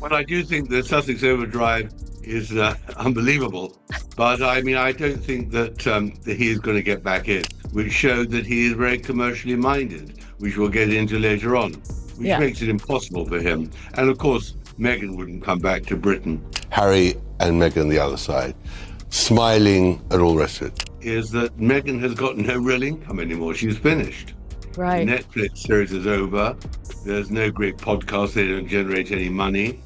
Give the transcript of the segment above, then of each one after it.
Well, I do think the Sussex overdrive is unbelievable, but I mean, I don't think that he is going to get back in, which showed that he is very commercially minded, which we'll get into later on, which makes it impossible for him. And of course, Meghan wouldn't come back to Britain. Harry and Meghan, the other side, smiling and all the rest of it, is that Meghan has got no real income anymore. She's finished. Right. The Netflix series is over. There's no great podcast. They don't generate any money.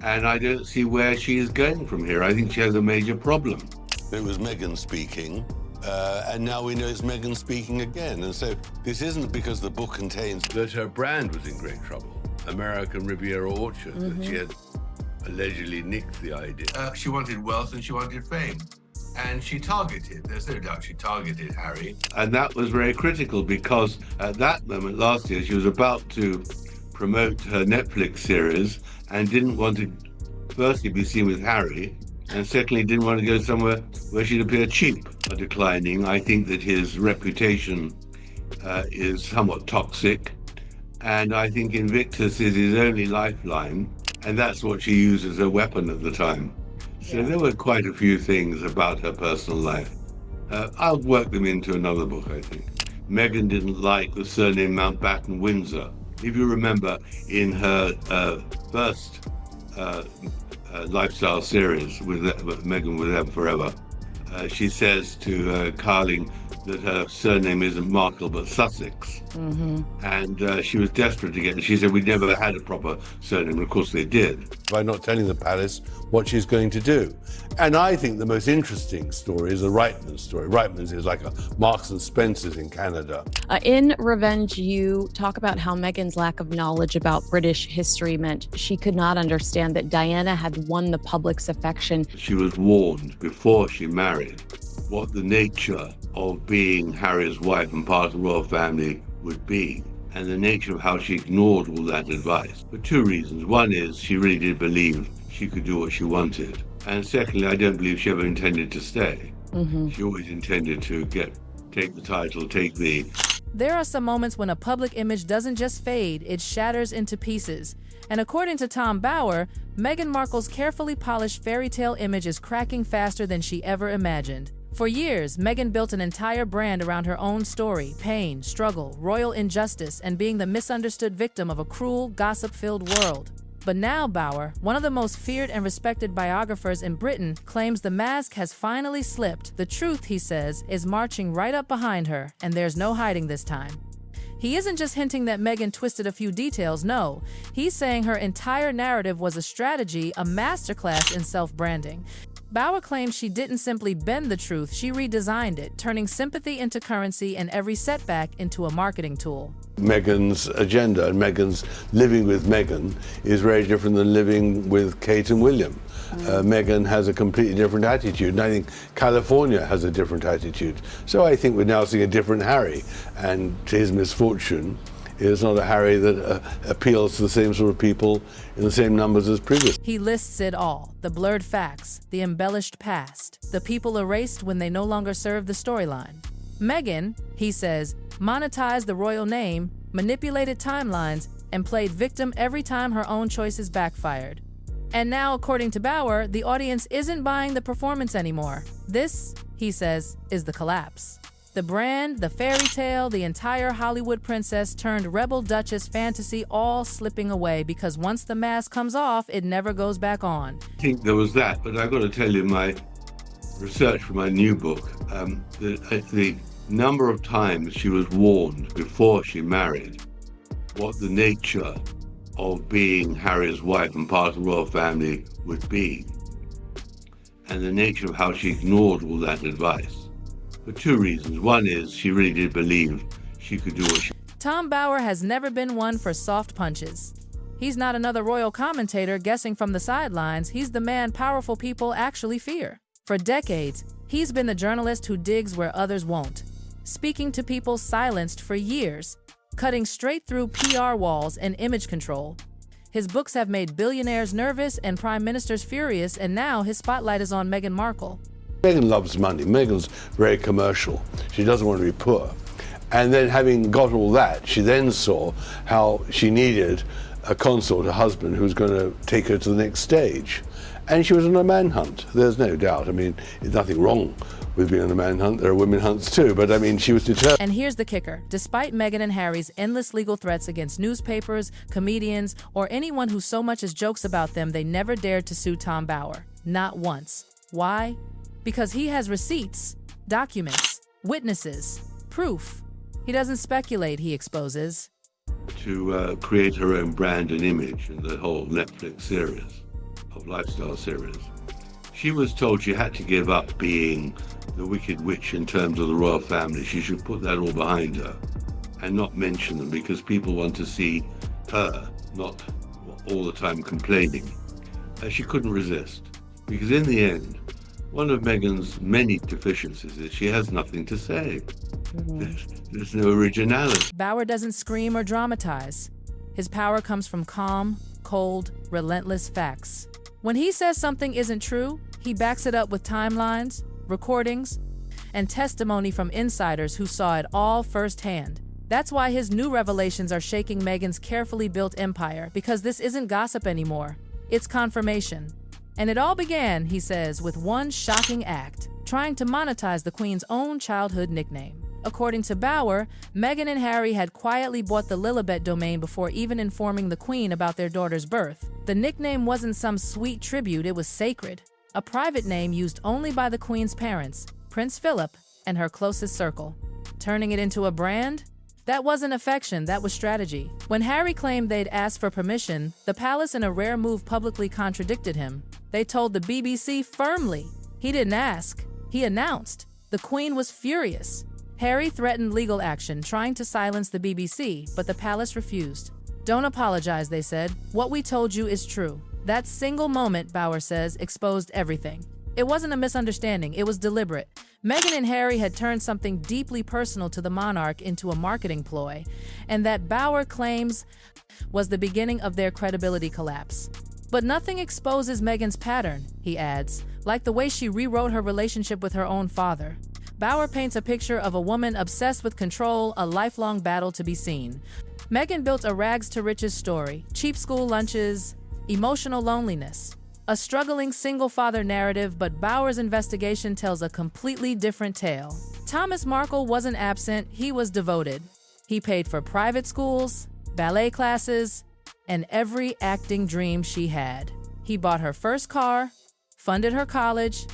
And I don't see where she is going from here. I think she has a major problem. It was Meghan speaking, and now we know it's Meghan speaking again. And so this isn't because the book contains that her brand was in great trouble. American Riviera Orchard, that she had allegedly nicked the idea. She wanted wealth and she wanted fame. And she targeted, there's no doubt she targeted Harry. And that was very critical because at that moment last year, she was about to promote her Netflix series and didn't want to firstly be seen with Harry, and secondly didn't want to go somewhere where she'd appear cheap. Declining, I think that his reputation is somewhat toxic, and I think Invictus is his only lifeline, and that's what she used as a weapon at the time. So there were quite a few things about her personal life. I'll work them into another book, I think. Meghan didn't like the surname Mountbatten Windsor. If you remember, in her first lifestyle series with Meghan with them forever, she says to Carling that her surname isn't Markle but Sussex. And she was desperate to get it. She said we never had a proper surname, and of course they did. By not telling the palace what she's going to do. And I think the most interesting story is the Reitman story. Reitman's is like a Marks and Spencer's in Canada. In Revenge, you talk about how Meghan's lack of knowledge about British history meant she could not understand that Diana had won the public's affection. She was warned before she married what the nature of being Harry's wife and part of the royal family would be, and the nature of how she ignored all that advice for two reasons. One is she really did believe she could do what she wanted. And secondly, I don't believe she ever intended to stay. She always intended to take the title, take the... There are some moments when a public image doesn't just fade, it shatters into pieces. And according to Tom Bower, Meghan Markle's carefully polished fairy tale image is cracking faster than she ever imagined. For years, Meghan built an entire brand around her own story, pain, struggle, royal injustice, and being the misunderstood victim of a cruel, gossip-filled world. But now Bower, one of the most feared and respected biographers in Britain, claims the mask has finally slipped. The truth, he says, is marching right up behind her, and there's no hiding this time. He isn't just hinting that Meghan twisted a few details, no. He's saying her entire narrative was a strategy, a masterclass in self-branding. Bower claims she didn't simply bend the truth, she redesigned it, turning sympathy into currency and every setback into a marketing tool. Meghan's agenda and Meghan's living with Meghan is very different than living with Kate and William. Meghan has a completely different attitude, and I think California has a different attitude. So I think we're now seeing a different Harry, and to his misfortune, it's not a Harry that appeals to the same sort of people in the same numbers as previous. He lists it all: the blurred facts, the embellished past, the people erased when they no longer serve the storyline. Meghan, he says, monetized the royal name, manipulated timelines, and played victim every time her own choices backfired. And now, according to Bower, the audience isn't buying the performance anymore. This, he says, is the collapse. The brand, the fairy tale, the entire Hollywood princess turned rebel duchess fantasy all slipping away because once the mask comes off, it never goes back on. I think there was that, but I've got to tell you, my research for my new book, the number of times she was warned before she married what the nature of being Harry's wife and part of the royal family would be, and the nature of how she ignored all that advice. For two reasons. One is she really did believe she could do what she... Tom Bower has never been one for soft punches. He's not another royal commentator guessing from the sidelines. He's the man powerful people actually fear. For decades, he's been the journalist who digs where others won't, speaking to people silenced for years, cutting straight through PR walls and image control. His books have made billionaires nervous and prime ministers furious, and now his spotlight is on Meghan Markle. Meghan loves money. Meghan's very commercial. She doesn't want to be poor. And then having got all that, she then saw how she needed a consort, a husband who's going to take her to the next stage. And she was on a manhunt, there's no doubt. I mean, there's nothing wrong with being on a manhunt. There are women hunts too, but I mean, she was determined. And here's the kicker. Despite Meghan and Harry's endless legal threats against newspapers, comedians, or anyone who so much as jokes about them, they never dared to sue Tom Bauer. Not once. Why? Because he has receipts, documents, witnesses, proof. He doesn't speculate, he exposes. To create her own brand and image in the whole Netflix series, of lifestyle series. She was told she had to give up being the Wicked Witch in terms of the royal family. She should put that all behind her and not mention them, because people want to see her, not all the time complaining. She couldn't resist, because in the end, one of Meghan's many deficiencies is she has nothing to say. There's no originality. Bauer doesn't scream or dramatize. His power comes from calm, cold, relentless facts. When he says something isn't true, he backs it up with timelines, recordings, and testimony from insiders who saw it all firsthand. That's why his new revelations are shaking Meghan's carefully built empire, because this isn't gossip anymore. It's confirmation. And it all began, he says, with one shocking act, trying to monetize the Queen's own childhood nickname. According to Bauer, Meghan and Harry had quietly bought the Lilibet domain before even informing the Queen about their daughter's birth. The nickname wasn't some sweet tribute, it was sacred. A private name used only by the Queen's parents, Prince Philip, and her closest circle. Turning it into a brand? That wasn't affection, that was strategy. When Harry claimed they'd asked for permission, the palace, in a rare move, publicly contradicted him. They told the BBC firmly, he didn't ask, he announced. The Queen was furious. Harry threatened legal action, trying to silence the BBC, but the palace refused. Don't apologize, they said. What we told you is true. That single moment, Bauer says, exposed everything. It wasn't a misunderstanding, it was deliberate. Meghan and Harry had turned something deeply personal to the monarch into a marketing ploy, and that Bauer claims was the beginning of their credibility collapse. But nothing exposes Meghan's pattern, he adds, like the way she rewrote her relationship with her own father. Bauer paints a picture of a woman obsessed with control, a lifelong battle to be seen. Meghan built a rags-to-riches story, cheap school lunches, emotional loneliness. A struggling single-father narrative, but Bauer's investigation tells a completely different tale. Thomas Markle wasn't absent, he was devoted. He paid for private schools, ballet classes, and every acting dream she had. He bought her first car, funded her college,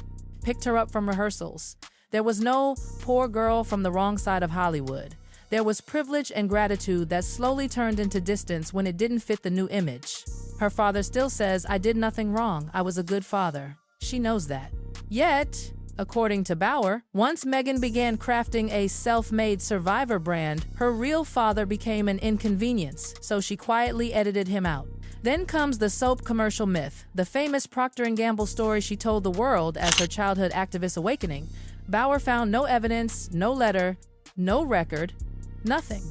picked her up from rehearsals. There was no poor girl from the wrong side of Hollywood. There was privilege and gratitude that slowly turned into distance when it didn't fit the new image. Her father still says, I did nothing wrong, I was a good father. She knows that. Yet, according to Bauer, once Meghan began crafting a self-made survivor brand, her real father became an inconvenience, so she quietly edited him out. Then comes the soap commercial myth, the famous Procter & Gamble story she told the world as her childhood activist awakening. Bauer found no evidence, no letter, no record, nothing.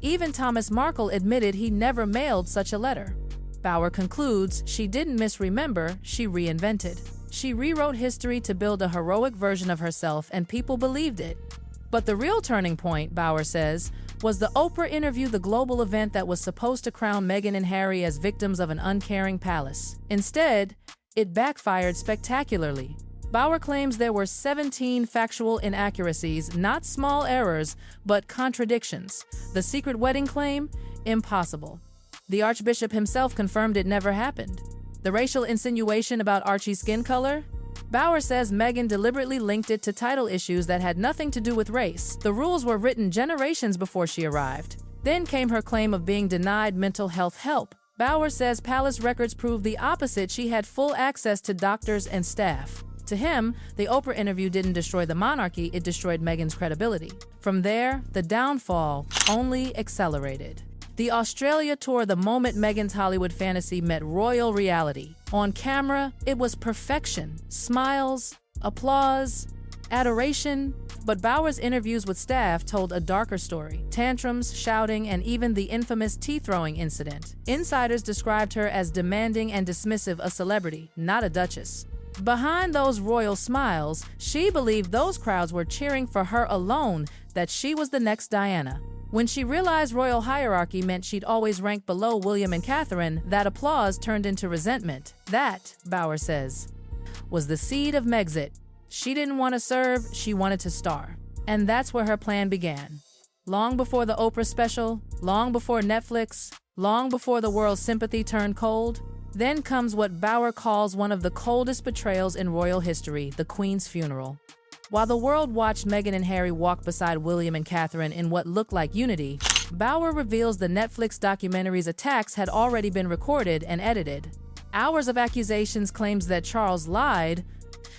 Even Thomas Markle admitted he never mailed such a letter. Bauer concludes she didn't misremember, she reinvented. She rewrote history to build a heroic version of herself, and people believed it. But the real turning point, Bauer says, was the Oprah interview, the global event that was supposed to crown Meghan and Harry as victims of an uncaring palace. Instead, it backfired spectacularly. Bauer claims there were 17 factual inaccuracies, not small errors, but contradictions. The secret wedding claim? Impossible. The Archbishop himself confirmed it never happened. The racial insinuation about Archie's skin color? Bauer says Meghan deliberately linked it to title issues that had nothing to do with race. The rules were written generations before she arrived. Then came her claim of being denied mental health help. Bauer says palace records prove the opposite. She had full access to doctors and staff. To him, the Oprah interview didn't destroy the monarchy, it destroyed Meghan's credibility. From there, the downfall only accelerated. The Australia tour, the moment Meghan's Hollywood fantasy met royal reality. On camera, it was perfection. Smiles, applause, adoration. But Bauer's interviews with staff told a darker story. Tantrums, shouting, and even the infamous tea-throwing incident. Insiders described her as demanding and dismissive, a celebrity, not a duchess. Behind those royal smiles, she believed those crowds were cheering for her alone, that she was the next Diana. When she realized royal hierarchy meant she'd always rank below William and Catherine, that applause turned into resentment. That, Bauer says, was the seed of Megxit. She didn't want to serve, she wanted to star. And that's where her plan began. Long before the Oprah special, long before Netflix, long before the world's sympathy turned cold, then comes what Bauer calls one of the coldest betrayals in royal history, the Queen's funeral. While the world watched Meghan and Harry walk beside William and Catherine in what looked like unity, Bauer reveals the Netflix documentary's attacks had already been recorded and edited. Hours of accusations claims that Charles lied,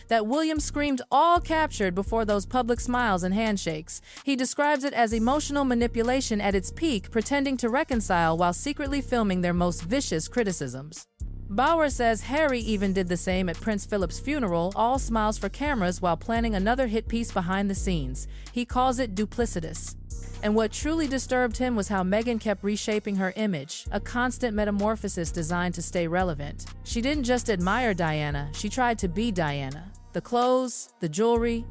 that William screamed all captured before those public smiles and handshakes. He describes it as emotional manipulation at its peak, pretending to reconcile while secretly filming their most vicious criticisms. Bauer says Harry even did the same at Prince Philip's funeral, all smiles for cameras while planning another hit piece behind the scenes. He calls it duplicitous. And what truly disturbed him was how Meghan kept reshaping her image, a constant metamorphosis designed to stay relevant. She didn't just admire Diana, she tried to be Diana. The clothes, the jewelry,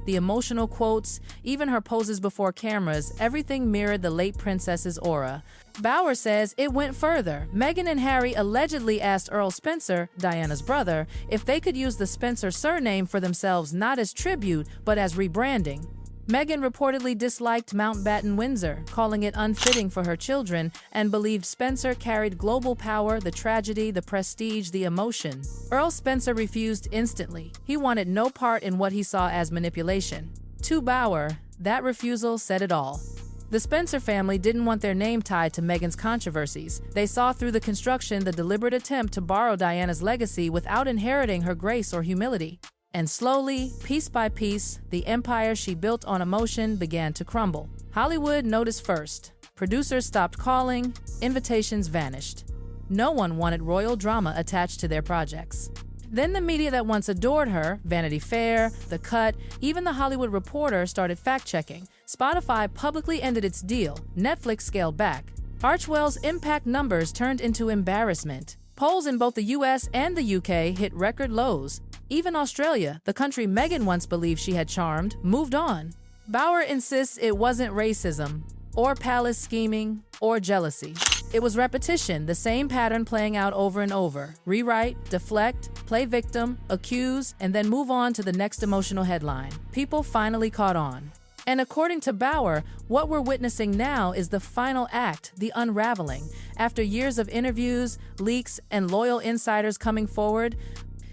the emotional quotes, even her poses before cameras, everything mirrored the late princess's aura. Bauer says it went further. Meghan and Harry allegedly asked Earl Spencer, Diana's brother, if they could use the Spencer surname for themselves not as tribute, but as rebranding. Meghan reportedly disliked Mountbatten Windsor, calling it unfitting for her children, and believed Spencer carried global power, the tragedy, the prestige, the emotion. Earl Spencer refused instantly. He wanted no part in what he saw as manipulation. To Bauer, that refusal said it all. The Spencer family didn't want their name tied to Meghan's controversies. They saw through the construction the deliberate attempt to borrow Diana's legacy without inheriting her grace or humility. And slowly, piece by piece, the empire she built on emotion began to crumble. Hollywood noticed first. Producers stopped calling, invitations vanished. No one wanted royal drama attached to their projects. Then the media that once adored her, Vanity Fair, The Cut, even The Hollywood Reporter started fact-checking. Spotify publicly ended its deal. Netflix scaled back. Archewell's impact numbers turned into embarrassment. Polls in both the US and the UK hit record lows. Even Australia, the country Meghan once believed she had charmed, moved on. Bauer insists it wasn't racism, or palace scheming, or jealousy. It was repetition, the same pattern playing out over and over. Rewrite, deflect, play victim, accuse, and then move on to the next emotional headline. People finally caught on. And according to Bauer, what we're witnessing now is the final act, the unraveling. After years of interviews, leaks, and loyal insiders coming forward,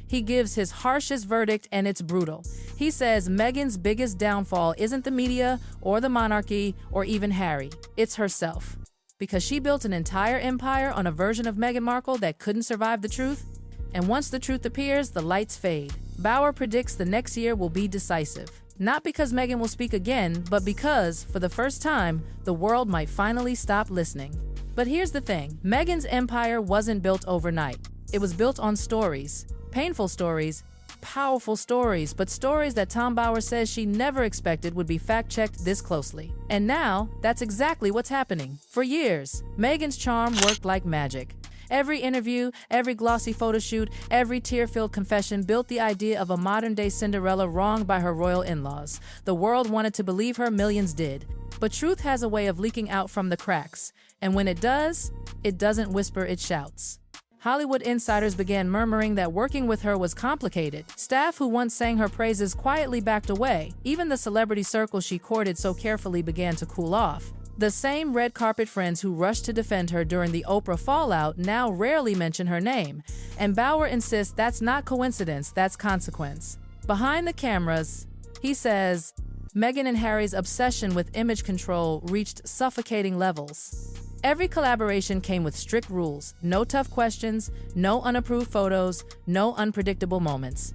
he gives his harshest verdict, and it's brutal. He says Meghan's biggest downfall isn't the media or the monarchy or even Harry. It's herself. Because she built an entire empire on a version of Meghan Markle that couldn't survive the truth. And once the truth appears, the lights fade. Bauer predicts the next year will be decisive. Not because Meghan will speak again, but because, for the first time, the world might finally stop listening. But here's the thing. Meghan's empire wasn't built overnight. It was built on stories. Painful stories, powerful stories, but stories that Tom Bauer says she never expected would be fact-checked this closely. And now, that's exactly what's happening. For years, Meghan's charm worked like magic. Every interview, every glossy photo shoot, every tear-filled confession built the idea of a modern-day Cinderella wronged by her royal in-laws. The world wanted to believe her, millions did. But truth has a way of leaking out from the cracks. And when it does, it doesn't whisper, it shouts. Hollywood insiders began murmuring that working with her was complicated. Staff who once sang her praises quietly backed away. Even the celebrity circle she courted so carefully began to cool off. The same red carpet friends who rushed to defend her during the Oprah fallout now rarely mention her name. And Bauer insists that's not coincidence, that's consequence. Behind the cameras, he says, Meghan and Harry's obsession with image control reached suffocating levels. Every collaboration came with strict rules, no tough questions, no unapproved photos, no unpredictable moments.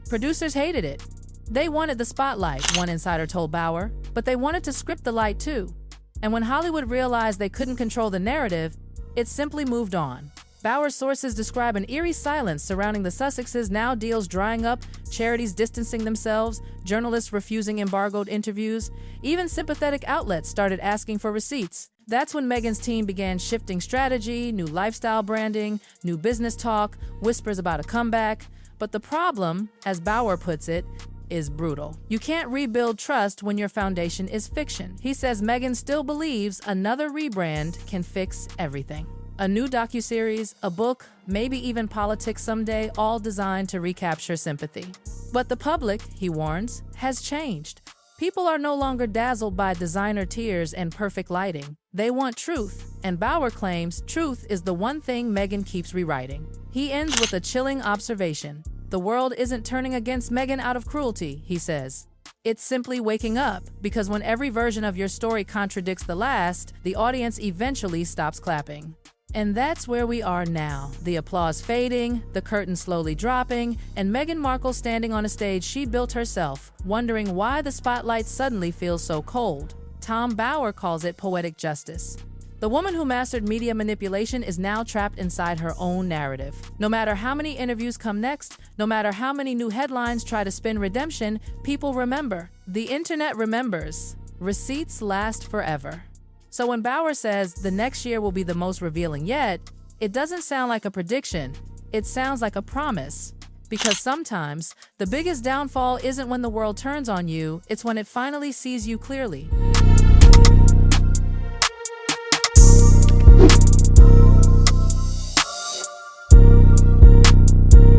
Producers hated it. They wanted the spotlight, one insider told Bauer, but they wanted to script the light too. And when Hollywood realized they couldn't control the narrative, it simply moved on. Bauer's sources describe an eerie silence surrounding the Sussexes, now deals drying up, charities distancing themselves, journalists refusing embargoed interviews. Even sympathetic outlets started asking for receipts. That's when Meghan's team began shifting strategy, new lifestyle branding, new business talk, whispers about a comeback. But the problem, as Bauer puts it, is brutal. You can't rebuild trust when your foundation is fiction. He says Meghan still believes another rebrand can fix everything. A new docuseries, a book, maybe even politics someday, all designed to recapture sympathy. But the public, he warns, has changed. People are no longer dazzled by designer tears and perfect lighting. They want truth, and Bauer claims truth is the one thing Meghan keeps rewriting. He ends with a chilling observation. The world isn't turning against Meghan out of cruelty, he says. It's simply waking up, because when every version of your story contradicts the last, the audience eventually stops clapping. And that's where we are now. The applause fading, the curtain slowly dropping, and Meghan Markle standing on a stage she built herself, wondering why the spotlight suddenly feels so cold. Tom Bauer calls it poetic justice. The woman who mastered media manipulation is now trapped inside her own narrative. No matter how many interviews come next, no matter how many new headlines try to spin redemption, people remember. The internet remembers. Receipts last forever. So when Bauer says the next year will be the most revealing yet, it doesn't sound like a prediction, it sounds like a promise. Because sometimes, the biggest downfall isn't when the world turns on you, it's when it finally sees you clearly.